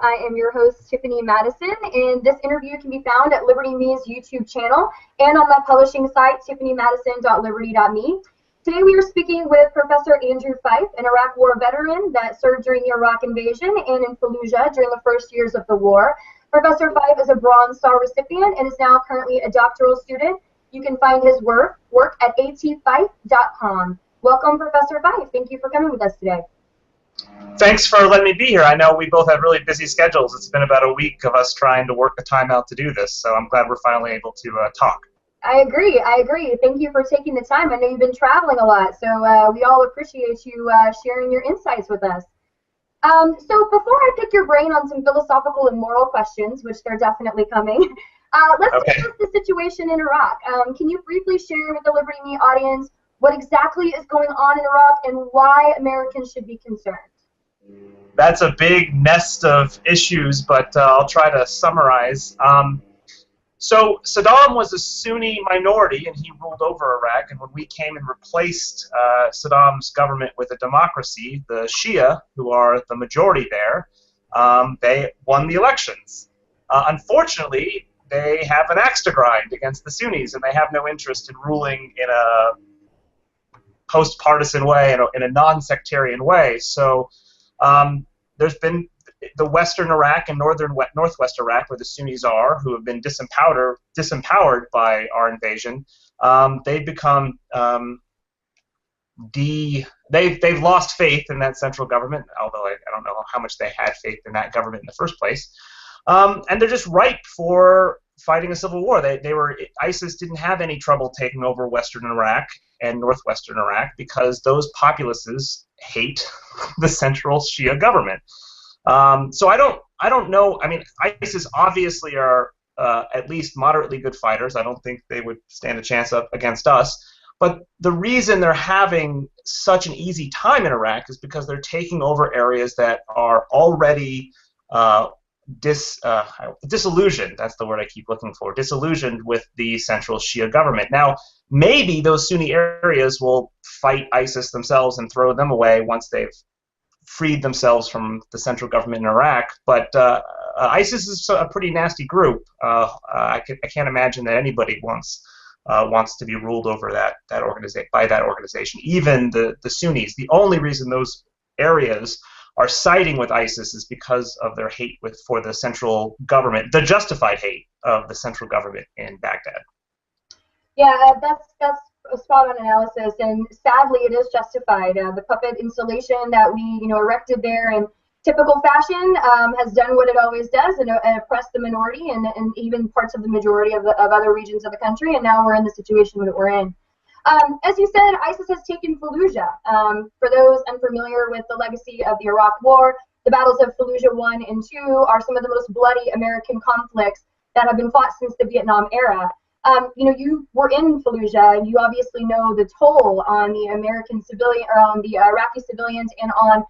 I am your host, Tiffany Madison, and this interview can be found at Liberty Me's YouTube channel and on my publishing site, tiffanymadison.liberty.me. Today we are speaking with Professor Andrew Fyfe, an Iraq War veteran that served during the Iraq invasion and in Fallujah during the first years of the war. Professor Fyfe is a Bronze Star recipient and is now currently a doctoral student. You can find his work at atfyfe.com. Welcome, Professor Fyfe. Thank you for coming with us today. Thanks for letting me be here. I know we both have really busy schedules. It's been about a week of us trying to work a time out to do this, so I'm glad we're finally able to talk. I agree. Thank you for taking the time. I know you've been traveling a lot, so we all appreciate you sharing your insights with us. So before I pick your brain on some philosophical and moral questions, which they're definitely coming, let's discuss the situation in Iraq. Can you briefly share with the Liberty Me audience what exactly is going on in Iraq and why Americans should be concerned? That's a big nest of issues, but I'll try to summarize. So Saddam was a Sunni minority, and he ruled over Iraq, and when we came and replaced Saddam's government with a democracy, the Shia, who are the majority there, they won the elections. Unfortunately, they have an axe to grind against the Sunnis, and they have no interest in ruling in a post-partisan way, in a non-sectarian way. So there's been the western Iraq and northwest Iraq, where the Sunnis are, who have been disempowered by our invasion. They've become they've lost faith in that central government, although I don't know how much they had faith in that government in the first place. And they're just ripe for fighting a civil war. ISIS didn't have any trouble taking over western Iraq and northwestern Iraq because those populaces hate the central Shia government. So I don't know. I mean, ISIS obviously are at least moderately good fighters. I don't think they would stand a chance up against us. But the reason they're having such an easy time in Iraq is because they're taking over areas that are already disillusioned. That's the word I keep looking for. Disillusioned with the central Shia government. Now, maybe those Sunni areas will fight ISIS themselves and throw them away once they've freed themselves from the central government in Iraq, but ISIS is a pretty nasty group. I can't imagine that anybody wants to be ruled over by that organization. Even the Sunnis. The only reason those areas are siding with ISIS is because of their hate for the central government, the justified hate of the central government in Baghdad. Yeah, that's a spot-on analysis, and sadly, it is justified. The puppet installation that we, erected there in typical fashion has done what it always does, and oppressed the minority and even parts of the majority of other regions of the country. And now we're in the situation that we're in. As you said, ISIS has taken Fallujah. For those unfamiliar with the legacy of the Iraq War, the battles of Fallujah 1 and 2 are some of the most bloody American conflicts that have been fought since the Vietnam era. You were in Fallujah, and you obviously know the toll on the American civilian, or on the Iraqi civilians, and on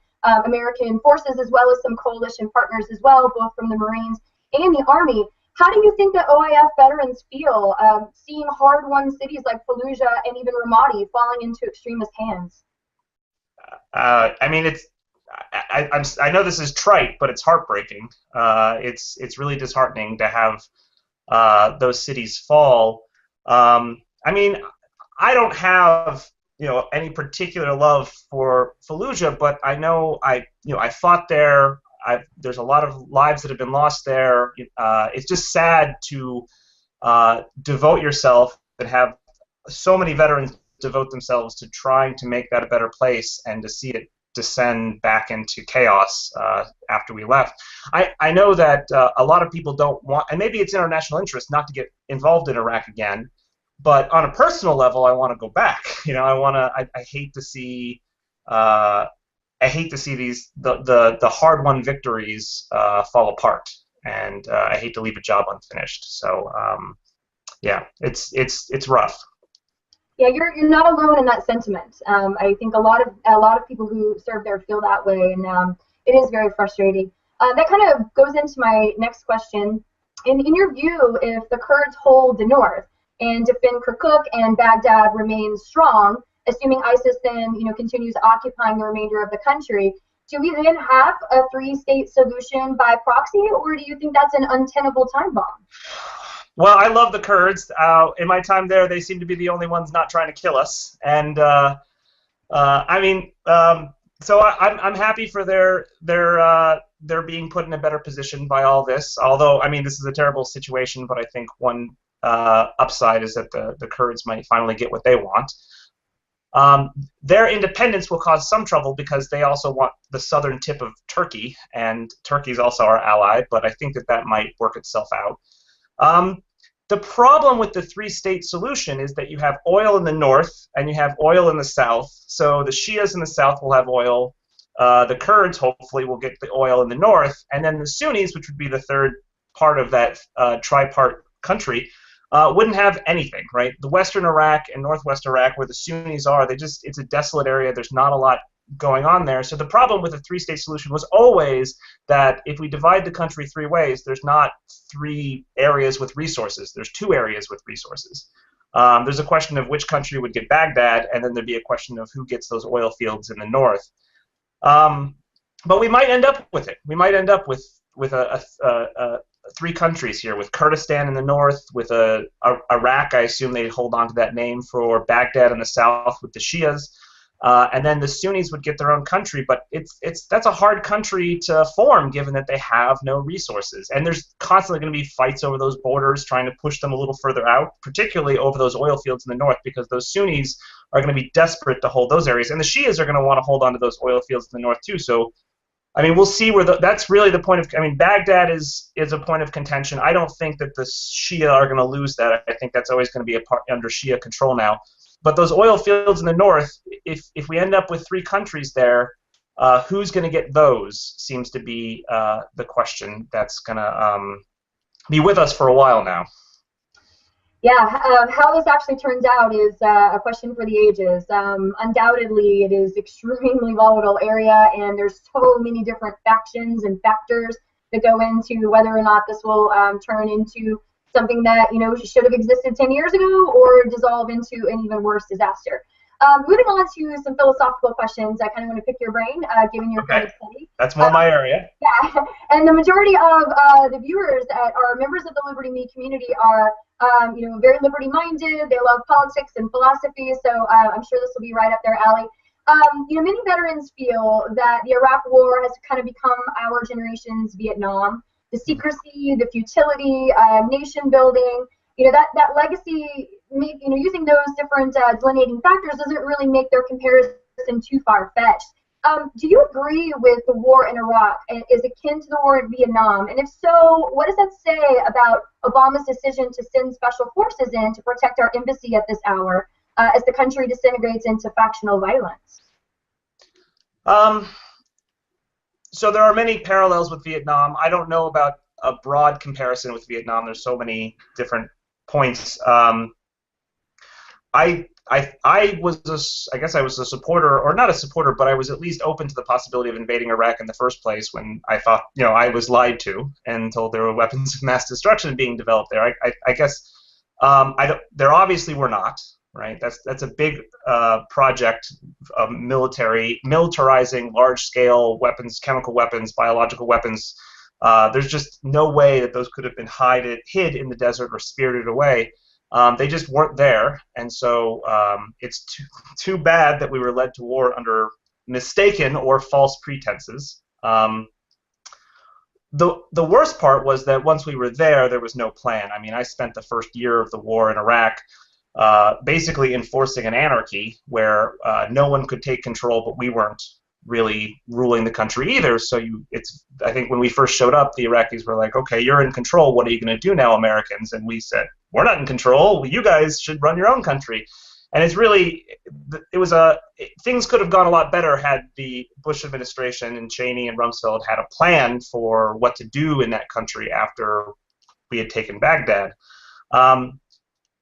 American forces, as well as some coalition partners as well, both from the Marines and the Army. How do you think that OIF veterans feel seeing hard-won cities like Fallujah and even Ramadi falling into extremist hands? I mean, I know this is trite, but it's heartbreaking. It's really disheartening to have those cities fall. I mean, I don't have any particular love for Fallujah, but I know I fought there. There's a lot of lives that have been lost there. It's just sad to devote yourself and have so many veterans devote themselves to trying to make that a better place, and to see it descend back into chaos after we left. I know that a lot of people don't want, and maybe it's in our national interest not to get involved in Iraq again, but on a personal level, I want to go back. I hate to see these the hard-won victories fall apart, and I hate to leave a job unfinished. So yeah, it's rough. Yeah, you're not alone in that sentiment. I think a lot of people who serve there feel that way, and it is very frustrating. That kind of goes into my next question. In your view, if the Kurds hold the north and defend Kirkuk and Baghdad remains strong, assuming ISIS then continues occupying the remainder of the country, do we then have a three-state solution by proxy, or do you think that's an untenable time bomb? Well, I love the Kurds. In my time there, they seem to be the only ones not trying to kill us. And I mean, so I'm happy for their being put in a better position by all this. Although, I mean, this is a terrible situation, but I think one upside is that the Kurds might finally get what they want. Their independence will cause some trouble because they also want the southern tip of Turkey, and Turkey's also our ally, but I think that might work itself out. The problem with the three-state solution is that you have oil in the north and you have oil in the south. So the Shias in the south will have oil. The Kurds hopefully will get the oil in the north, and then the Sunnis, which would be the third part of that tripart country, wouldn't have anything, right? The western Iraq and northwest Iraq, where the Sunnis are, it's a desolate area. There's not a lot going on there. So the problem with the three-state solution was always that if we divide the country three ways, there's not three areas with resources. There's two areas with resources. There's a question of which country would get Baghdad, and then there'd be a question of who gets those oil fields in the north. But we might end up with it. We might end up with three countries here, with Kurdistan in the north, with Iraq. I assume they'd hold on to that name for Baghdad in the south with the Shias. And then the Sunnis would get their own country, but that's a hard country to form given that they have no resources. And there's constantly going to be fights over those borders, trying to push them a little further out, particularly over those oil fields in the north, because those Sunnis are going to be desperate to hold those areas. And the Shias are going to want to hold on to those oil fields in the north too. So, I mean, we'll see where that's really the point of, I mean, Baghdad is a point of contention. I don't think that the Shia are going to lose that. I think that's always going to be under Shia control now. But those oil fields in the north, if we end up with three countries there, who's going to get those seems to be the question that's going to be with us for a while now. Yeah, how this actually turns out is a question for the ages. Undoubtedly, it is extremely volatile area, and there's so many different factions and factors that go into whether or not this will turn into something that should have existed 10 years ago or dissolve into an even worse disaster. Moving on to some philosophical questions, I kind of want to pick your brain, given your kind of study. That's more my area. Yeah, and the majority of the viewers that are members of the Liberty Me community are, very liberty-minded. They love politics and philosophy, so I'm sure this will be right up their alley. Many veterans feel that the Iraq War has kind of become our generation's Vietnam. The secrecy, the futility, nation building, that legacy, using those different delineating factors doesn't really make their comparison too far-fetched. Do you agree with the war in Iraq is akin to the war in Vietnam? And if so, what does that say about Obama's decision to send special forces in to protect our embassy at this hour as the country disintegrates into factional violence? So there are many parallels with Vietnam. I don't know about a broad comparison with Vietnam. There's so many different points. I guess I was a supporter, or not a supporter, but I was at least open to the possibility of invading Iraq in the first place when I thought, I was lied to and told there were weapons of mass destruction being developed there. I guess there obviously were not. Right, that's a big project of militarizing large-scale weapons, chemical weapons, biological weapons. There's just no way that those could have been hid in the desert or spirited away. They just weren't there, and so it's too bad that we were led to war under mistaken or false pretenses. The worst part was that once we were there was no plan. I mean, I spent the first year of the war in Iraq basically enforcing an anarchy where no one could take control, but we weren't really ruling the country either. So I think when we first showed up, the Iraqis were like, okay, you're in control. What are you going to do now, Americans? And we said, we're not in control. You guys should run your own country. And it's really, things could have gone a lot better had the Bush administration and Cheney and Rumsfeld had a plan for what to do in that country after we had taken Baghdad.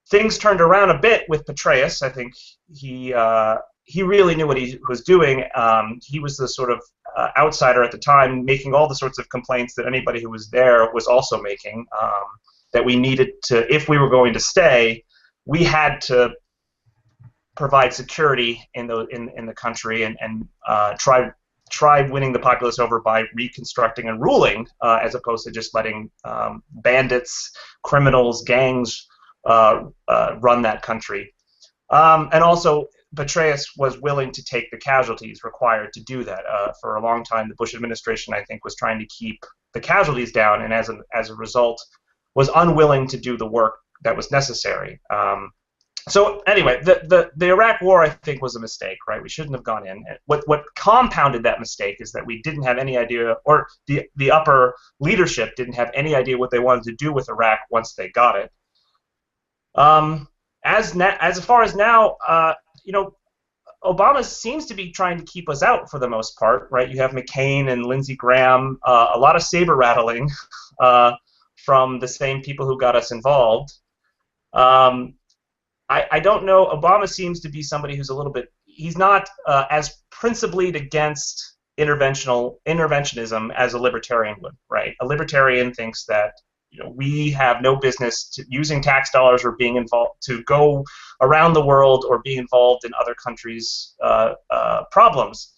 Things turned around a bit with Petraeus. I think he really knew what he was doing. He was the sort of outsider at the time, making all the sorts of complaints that anybody who was there was also making, that we needed to, if we were going to stay, we had to provide security in the country and try try winning the populace over by reconstructing and ruling, as opposed to just letting bandits, criminals, gangs run that country. And also, Petraeus was willing to take the casualties required to do that. For a long time, the Bush administration, I think, was trying to keep the casualties down, and as a result, was unwilling to do the work that was necessary. So anyway, the Iraq War, I think, was a mistake, right? We shouldn't have gone in. What compounded that mistake is that we didn't have any idea, or the upper leadership didn't have any idea what they wanted to do with Iraq once they got it. As far as now, Obama seems to be trying to keep us out for the most part, right? You have McCain and Lindsey Graham, a lot of saber rattling from the same people who got us involved. I don't know. Obama seems to be somebody who's a little bit. He's not as principally against interventionism as a libertarian would, right? A libertarian thinks that we have no business using tax dollars or being involved to go around the world or be involved in other countries' problems.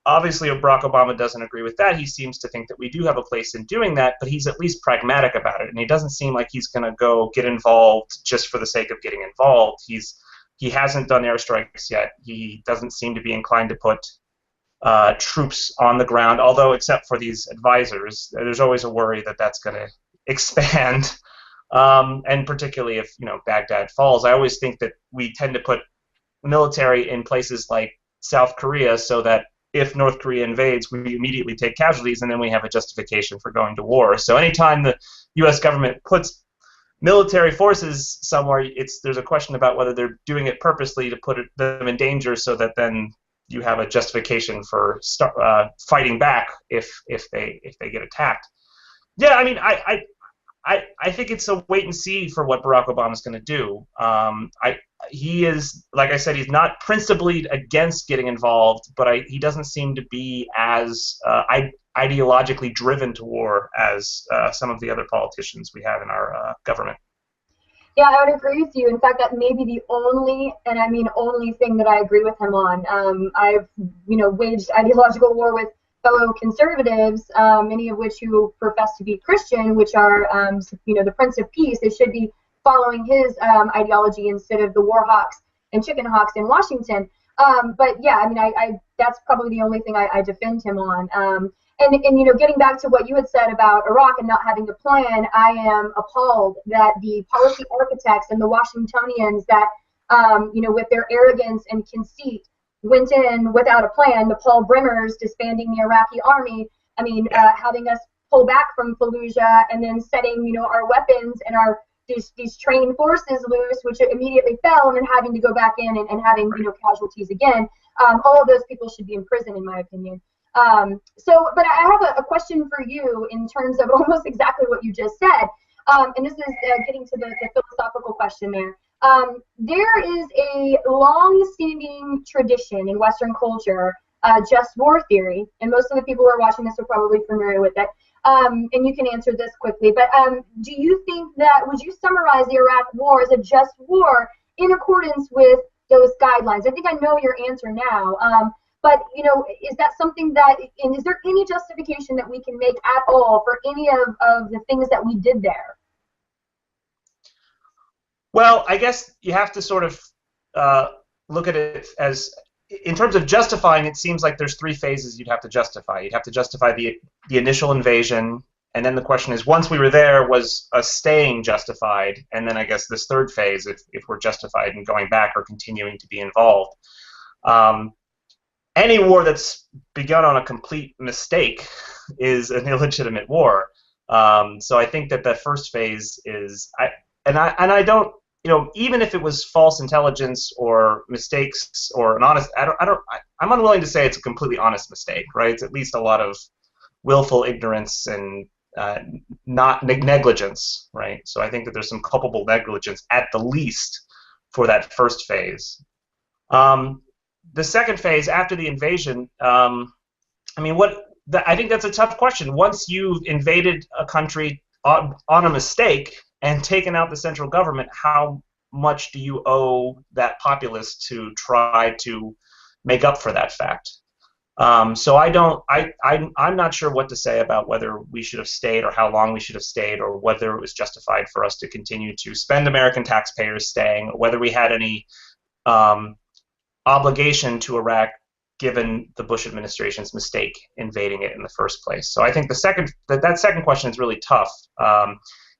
Obviously, Barack Obama doesn't agree with that. He seems to think that we do have a place in doing that, but he's at least pragmatic about it, and he doesn't seem like he's going to go get involved just for the sake of getting involved. He hasn't done airstrikes yet. He doesn't seem to be inclined to put troops on the ground, although except for these advisors, there's always a worry that that's going to expand, and particularly if Baghdad falls. I always think that we tend to put military in places like South Korea so that if North Korea invades, we immediately take casualties, and then we have a justification for going to war. So anytime the U.S. government puts military forces somewhere, there's a question about whether they're doing it purposely to put them in danger, so that then you have a justification for fighting back if they get attacked. Yeah, I mean, I think it's a wait and see for what Barack Obama's going to do. He is, like I said, he's not principally against getting involved, but he doesn't seem to be as ideologically driven to war as some of the other politicians we have in our government. Yeah, I would agree with you. In fact, that may be the only, and I mean only, thing that I agree with him on. I've, waged ideological war with fellow conservatives, many of which who profess to be Christian, which are, the Prince of Peace. They should be following his ideology instead of the war hawks and chicken hawks in Washington. But yeah, I mean, that's probably the only thing I defend him on. And getting back to what you had said about Iraq and not having a plan, I am appalled that the policy architects and the Washingtonians that, with their arrogance and conceit, went in without a plan. The Paul Bremers disbanding the Iraqi army. I mean, having us pull back from Fallujah and then setting, our weapons and these trained forces loose, which immediately fell, and then having to go back in and having, casualties again. All of those people should be in prison, in my opinion. But I have a question for you in terms of almost exactly what you just said. And this is getting to the philosophical question there. There is a long-standing tradition in Western culture, just war theory, and most of the people who are watching this are probably familiar with it. And you can answer this quickly, but do you think would you summarize the Iraq War as a just war in accordance with those guidelines? I think I know your answer now. But, is that something and is there any justification that we can make at all for any of the things that we did there? Well, I guess you have to sort of look at it as, in terms of justifying, it seems like there's three phases you'd have to justify. You'd have to justify the initial invasion, and then the question is, once we were there, was a staying justified? And then I guess this third phase, if we're justified in going back or continuing to be involved. Any war that's begun on a complete mistake is an illegitimate war. So I think that the first phase is, I don't, even if it was false intelligence or mistakes or an honest, I'm unwilling to say it's a completely honest mistake, right? It's at least a lot of willful ignorance and not negligence, right? So I think that there's some culpable negligence at the least for that first phase. The second phase, after the invasion, I think that's a tough question. Once you've invaded a country on a mistake and taken out the central government, how much do you owe that populace to try to make up for that fact? So I'm not sure what to say about whether we should have stayed or how long we should have stayed or whether it was justified for us to continue to spend American taxpayers staying, or whether we had any obligation to Iraq given the Bush administration's mistake invading it in the first place. So I think that second question is really tough.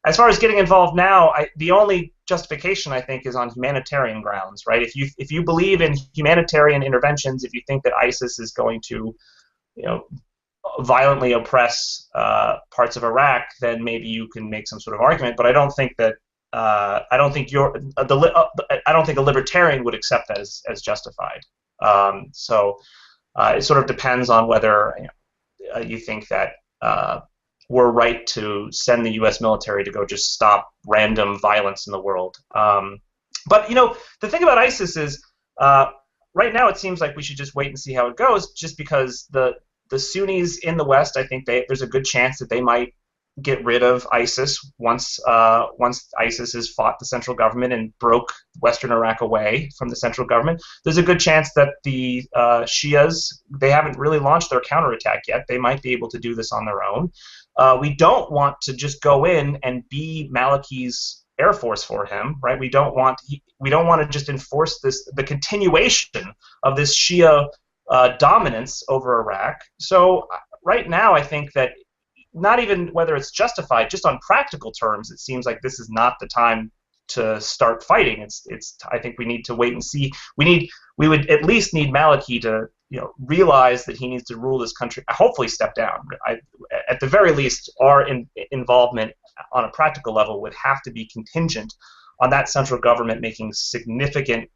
As far as getting involved now, the only justification I think is on humanitarian grounds, right? If you believe in humanitarian interventions, if you think that ISIS is going to, violently oppress parts of Iraq, then maybe you can make some sort of argument. But I don't think that I don't think a libertarian would accept that as justified. So it sort of depends on whether you think that we're right to send the U.S. military to go just stop random violence in the world. But the thing about ISIS is right now it seems like we should just wait and see how it goes, just because the Sunnis in the West, I think there's a good chance that they might get rid of ISIS once ISIS has fought the central government and broke Western Iraq away from the central government. There's a good chance that the Shias, they haven't really launched their counterattack yet. They might be able to do this on their own. We don't want to just go in and be Maliki's air force for him, right? We don't want to just enforce the continuation of this Shia dominance over Iraq. So right now, I think that not even whether it's justified, just on practical terms, it seems like this is not the time to start fighting. I think we need to wait and see. We would at least need Maliki to realize that he needs to rule this country. Hopefully, step down. At the very least, our involvement on a practical level would have to be contingent on that central government making significant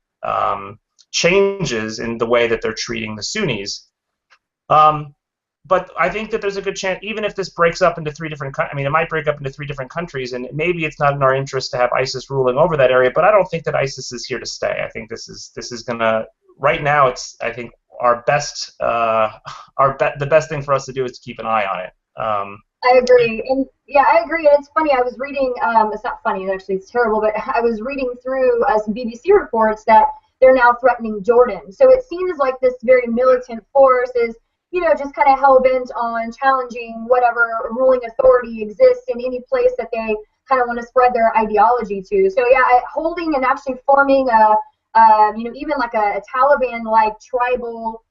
changes in the way that they're treating the Sunnis. But I think that there's a good chance, even if this breaks up into three different countries, it might break up into three different countries, and maybe it's not in our interest to have ISIS ruling over that area, but I don't think that ISIS is here to stay. I think this is going to, right now, it's, I think, the best thing for us to do is to keep an eye on it. I agree, and yeah, I agree. And it's funny. I was reading. It's not funny, actually. It's terrible. But I was reading through some BBC reports that they're now threatening Jordan. So it seems like this very militant force is, just kind of hell-bent on challenging whatever ruling authority exists in any place that they kind of want to spread their ideology to. So yeah, holding and actually forming even like a Taliban-like tribal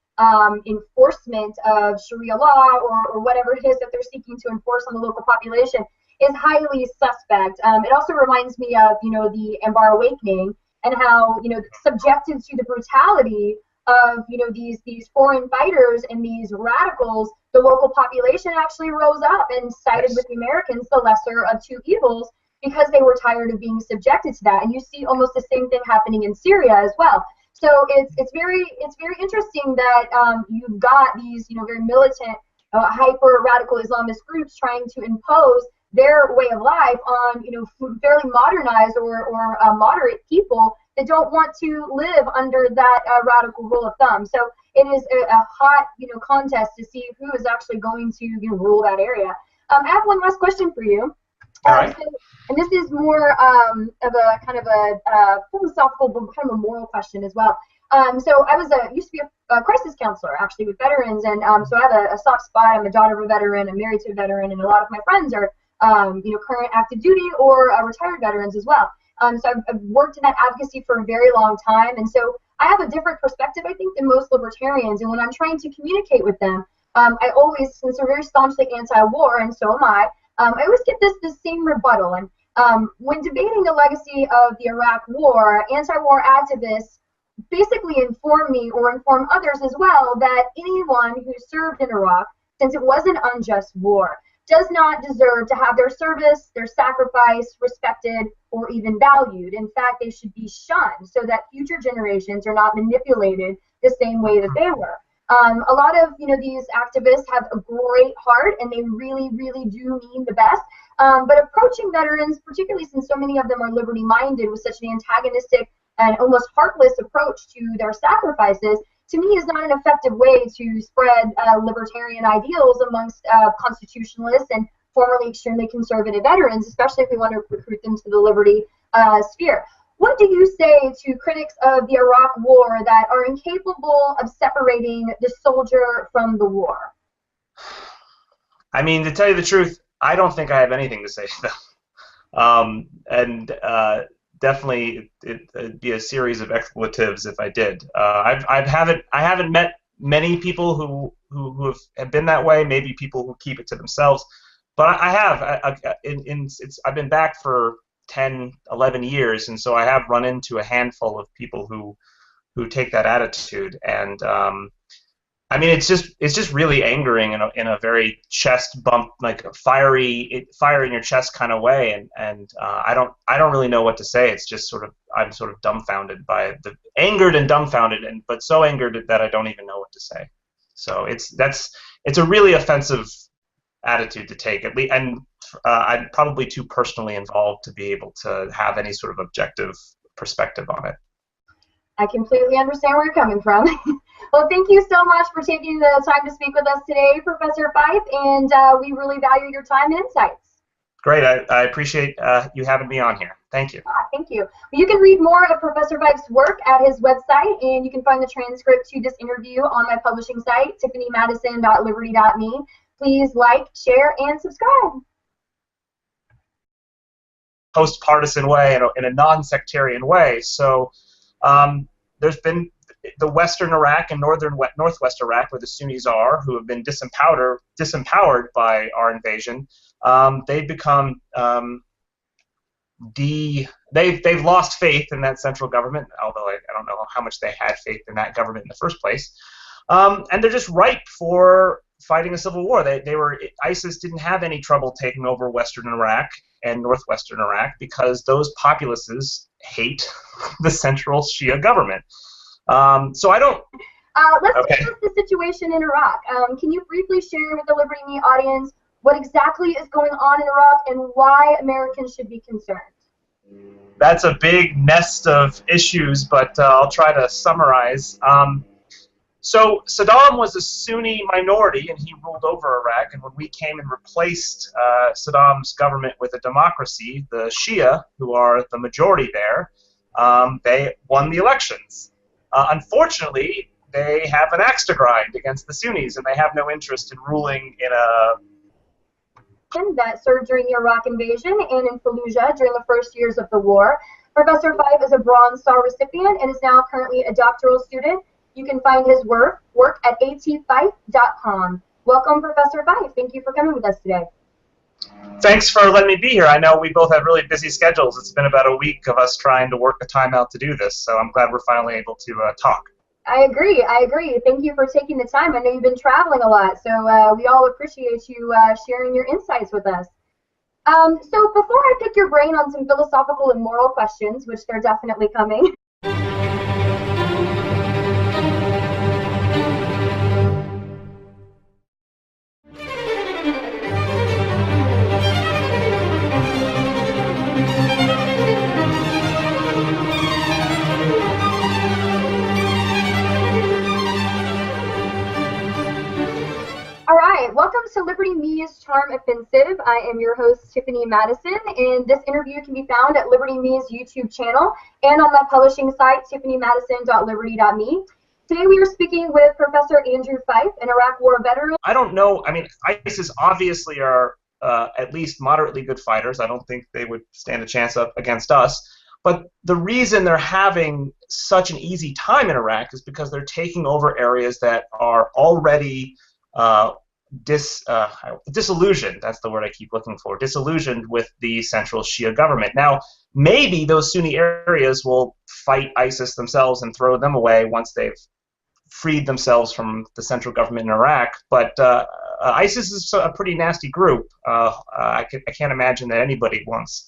enforcement of Sharia law or whatever it is that they're seeking to enforce on the local population is highly suspect. It also reminds me of, the Anbar Awakening and how, subjected to the brutality of these foreign fighters and these radicals, the local population actually rose up and sided with the Americans, the lesser of two evils, because they were tired of being subjected to that. And you see almost the same thing happening in Syria as well. So it's very interesting that you've got these very militant, hyper radical Islamist groups trying to impose their way of life on fairly modernized or moderate people that don't want to live under that radical rule of thumb. So it is a hot contest to see who is actually going to rule that area. I have one last question for you. All right. And this is more of a kind of a philosophical, but kind of a moral question as well. So I used to be a crisis counselor actually with veterans, and so I have a soft spot. I'm a daughter of a veteran, I'm married to a veteran, and a lot of my friends are current active duty or retired veterans as well. So I've worked in that advocacy for a very long time, and so I have a different perspective, I think, than most libertarians. And when I'm trying to communicate with them, I always, since they're very staunchly anti-war, and so am I always get this same rebuttal. And when debating the legacy of the Iraq War, anti-war activists basically inform me or inform others as well that anyone who served in Iraq, since it was an unjust war, does not deserve to have their service, their sacrifice respected or even valued. In fact, they should be shunned so that future generations are not manipulated the same way that they were. A lot of these activists have a great heart and they really, really do mean the best. But approaching veterans, particularly since so many of them are liberty-minded, with such an antagonistic and almost heartless approach to their sacrifices, to me is not an effective way to spread libertarian ideals amongst constitutionalists and formerly extremely conservative veterans, especially if we want to recruit them to the liberty sphere. What do you say to critics of the Iraq War that are incapable of separating the soldier from the war? I mean, to tell you the truth, I don't think I have anything to say to them. And definitely it'd be a series of expletives if I did. I haven't met many people who have been that way. Maybe people who keep it to themselves, but I have. I've been back for 10, 11 years, and so I have run into a handful of people who take that attitude, and I mean, it's just really angering in a very chest bump, like a fire in your chest kind of way, and I don't really know what to say. It's just I'm sort of dumbfounded by angered and dumbfounded, but so angered that I don't even know what to say. So it's a really offensive attitude to take, at least, and I'm probably too personally involved to be able to have any sort of objective perspective on it. I completely understand where you're coming from. Well, thank you so much for taking the time to speak with us today, Professor Fyfe, and we really value your time and insights. Great. I appreciate you having me on here. Thank you. Thank you. You can read more of Professor Fyfe's work at his website, and you can find the transcript to this interview on my publishing site, tiffanymadison.liberty.me. Please like, share, and subscribe. Post-partisan way, in a non-sectarian way. So there's been the Western Iraq and Northwest Iraq, where the Sunnis are, who have been disempowered by our invasion. They've become they've lost faith in that central government, although I don't know how much they had faith in that government in the first place. And they're just ripe for fighting a civil war. ISIS didn't have any trouble taking over Western Iraq and Northwestern Iraq because those populaces hate the central Shia government. So I don't. Let's discuss the situation in Iraq. Can you briefly share with the Liberty Me audience what exactly is going on in Iraq and why Americans should be concerned? That's a big nest of issues, but I'll try to summarize. So Saddam was a Sunni minority, and he ruled over Iraq. And when we came and replaced Saddam's government with a democracy, the Shia, who are the majority there, they won the elections. Unfortunately, they have an axe to grind against the Sunnis, and they have no interest in ruling in a that served during the Iraq invasion and in Fallujah during the first years of the war. Professor Fyfe is a Bronze Star recipient and is now currently a doctoral student. You can find his work at atfyfe.com. Welcome, Professor Fyfe. Thank you for coming with us today. Thanks for letting me be here. I know we both have really busy schedules. It's been about a week of us trying to work a time out to do this, so I'm glad we're finally able to talk. I agree. Thank you for taking the time. I know you've been traveling a lot, so we all appreciate you sharing your insights with us. So before I pick your brain on some philosophical and moral questions, which they're definitely coming, welcome to Liberty Me's Charm Offensive. I am your host, Tiffany Madison, and this interview can be found at Liberty Me's YouTube channel and on my publishing site, tiffanymadison.liberty.me. Today we are speaking with Professor Andrew Fyfe, an Iraq War veteran. I don't know. I mean, ISIS obviously are at least moderately good fighters. I don't think they would stand a chance up against us. But the reason they're having such an easy time in Iraq is because they're taking over areas that are already disillusioned, that's the word I keep looking for, disillusioned with the central Shia government. Now, maybe those Sunni areas will fight ISIS themselves and throw them away once they've freed themselves from the central government in Iraq, but ISIS is a pretty nasty group. I can't imagine that anybody wants